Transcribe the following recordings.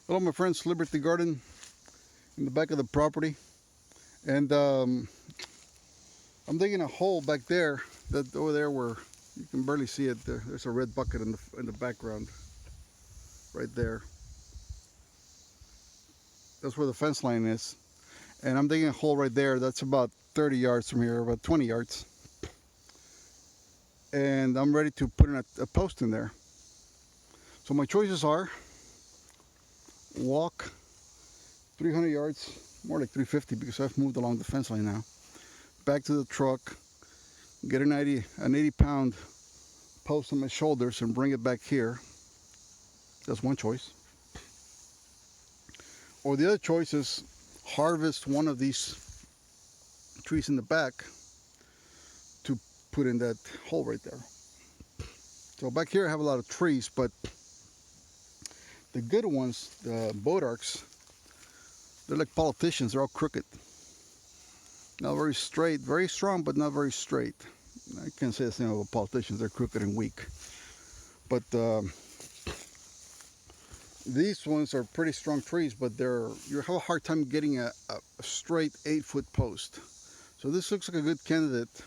Hello my friends, Liberty Garden in the back of the property, and I'm digging a hole back there, that over there where you can barely see it. There's a red bucket in the background right there. That's where the fence line is, and I'm digging a hole right there. That's about 30 yards from here, about 20 yards, and I'm ready to put in a post in there. So my choices are walk 300 yards, more like 350 because I've moved along the fence line now, back to the truck, get an 80-pound post on my shoulders and bring it back here. That's one choice. Or the other choice is harvest one of these trees in the back to put in that hole right there. So back here I have a lot of trees, but the good ones, the Bodarks, they're like politicians. They're all crooked. Not very straight, very strong, but not very straight. I can't say the same about politicians. They're crooked and weak. But these ones are pretty strong trees, but you have a hard time getting a straight 8-foot post. So this looks like a good candidate.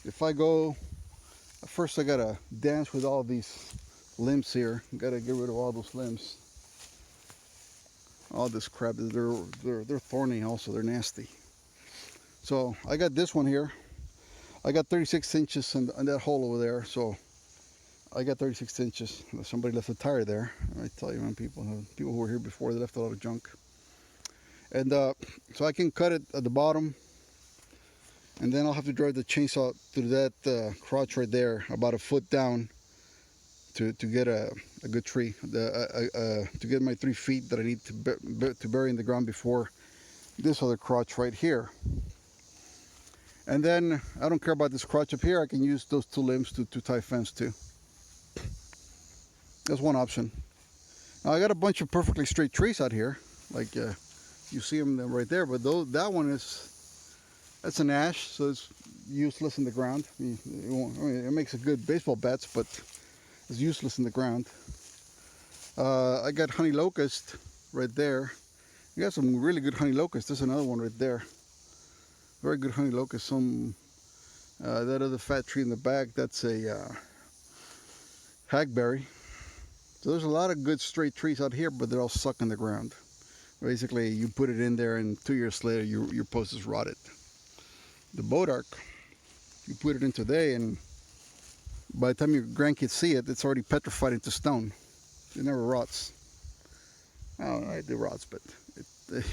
If I go, first I gotta dance with all these limbs here. Gotta get rid of all those limbs. All this crap, they're thorny also, they're nasty. So I got this one here. I got 36 inches on that hole over there, so I got 36 inches. Somebody left a tire there. I tell you, man, people who were here before, they left a lot of junk. And so I can cut it at the bottom, and then I'll have to drive the chainsaw through that crotch right there, about a foot down, to get a good tree, to get my 3 feet that I need to bury in the ground before this other crotch right here. And then I don't care about this crotch up here. I can use those 2 limbs to tie fence to. That's one option. Now I got a bunch of perfectly straight trees out here, like you see them right there. But that one that's an ash, so it's useless in the ground. It makes a good baseball bats, but it's useless in the ground. I got honey locust right there. You got some really good honey locust. There's another one right there. Very good honey locust. That other fat tree in the back, that's a hackberry. So there's a lot of good straight trees out here, but they're all stuck in the ground. Basically, you put it in there, and 2 years later, your post is rotted. The Bodark, you put it in today, and by the time your grandkids see it, it's already petrified into stone. It never rots. I don't know, it rots, but it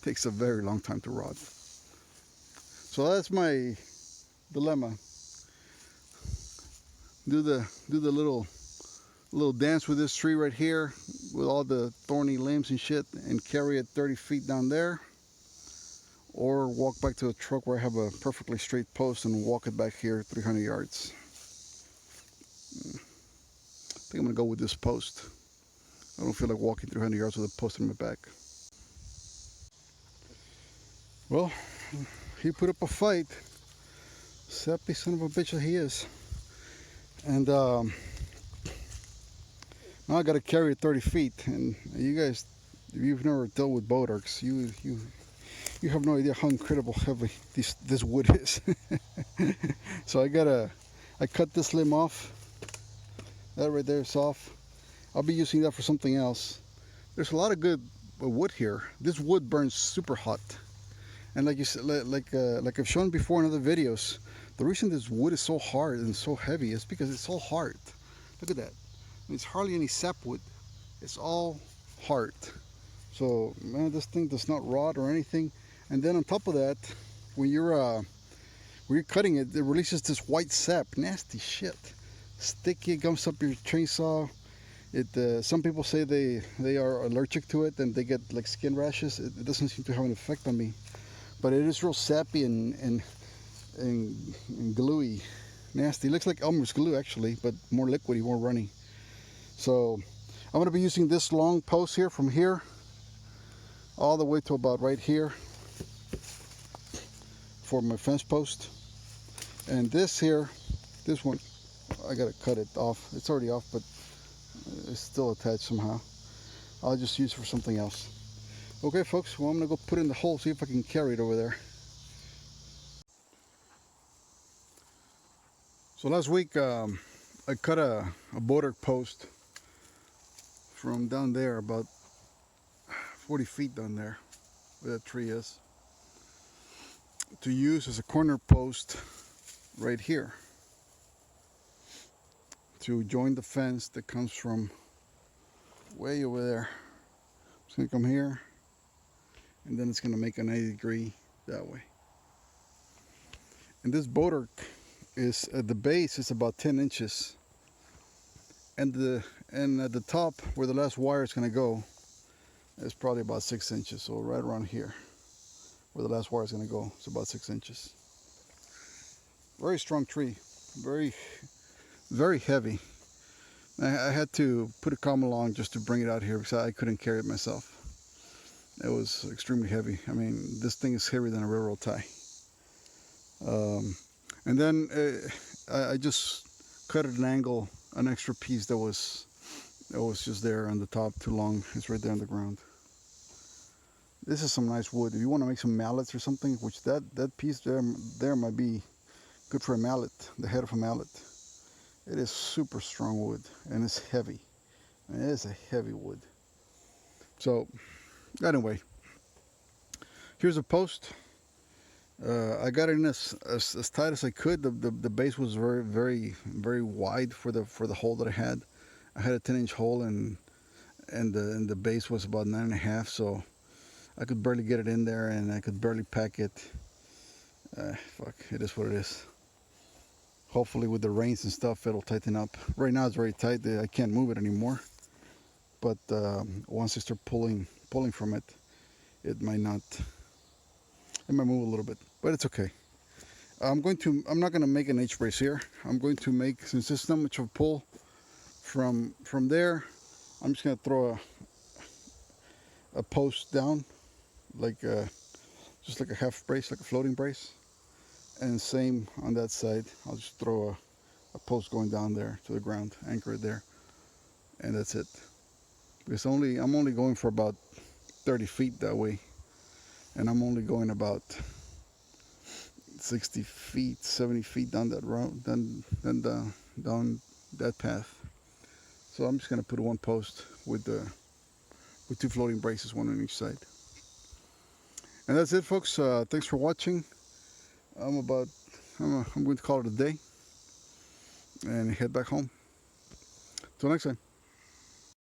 takes a very long time to rot. So that's my dilemma. Do the little dance with this tree right here, with all the thorny limbs and shit, and carry it 30 feet down there, or walk back to the truck where I have a perfectly straight post and walk it back here 300 yards. I think I'm gonna go with this post. I don't feel like walking 300 yards with a post in my back. Well, he put up a fight. Sappy son of a bitch that he is. And now I gotta carry it 30 feet. And you guys, if you've never dealt with Bodarks, you have no idea how incredible heavy this wood is. So I cut this limb off. That right there is off. I'll be using that for something else. There's a lot of good wood here. This wood burns super hot. And like you said, like I've shown before in other videos, the reason this wood is so hard and so heavy is because it's so hard. Look at that. It's hardly any sapwood. It's all hard. So man, this thing does not rot or anything. And then on top of that, when you're cutting it, it releases this white sap. Nasty shit. Sticky, gums up your chainsaw. Some people say they are allergic to it and they get like skin rashes. It doesn't seem to have an effect on me, but it is real sappy and gluey, nasty. It looks like Elmer's glue actually, but more liquidy, more runny. So I'm going to be using this long post here from here all the way to about right here for my fence post. And this one, I gotta cut it off. It's already off, but it's still attached somehow. I'll just use for something else. Okay, folks, well, I'm gonna go put it in the hole, see if I can carry it over there. So last week, I cut a Bodark post from down there, about 40 feet down there, where that tree is, to use as a corner post right here to join the fence that comes from way over there. It's gonna come here, and then it's gonna make a 90-degree that way. And this Bodark is at the base is about 10 inches, and at the top where the last wire is gonna go is probably about 6 inches. So right around here, where the last wire is gonna go, it's about 6 inches. Very strong tree, very heavy. I had to put a come along just to bring it out here because I couldn't carry it myself. It was extremely heavy. I mean, this thing is heavier than a railroad tie. And then I just cut at an angle, an extra piece that was just there on the top too long. It's right there on the ground. This is some nice wood. If you want to make some mallets or something, which that piece there might be good for a mallet, the head of a mallet. It is super strong wood, and it's heavy. It is a heavy wood. So anyway, here's a post. I got it in as tight as I could. The base was very wide for the hole that I had. I had a 10-inch hole, and the base was about 9.5, so I could barely get it in there, and I could barely pack it. Fuck, it is what it is. Hopefully with the rains and stuff, it'll tighten up. Right now it's very tight. I can't move it anymore. But once I start pulling from it, it might move a little bit, but it's okay. I'm not gonna make an H brace here. I'm going to make, since there's not much of a pull from there, I'm just gonna throw a post down, like just like a half brace, like a floating brace. And same on that side. I'll just throw a post going down there to the ground, anchor it there, and that's it. Because I'm only going for about 30 feet that way, and I'm only going about 60 feet, 70 feet down that road, down that path. So I'm just gonna put one post with two floating braces, one on each side. And that's it, folks. Thanks for watching. I'm going to call it a day and head back home. Till next time.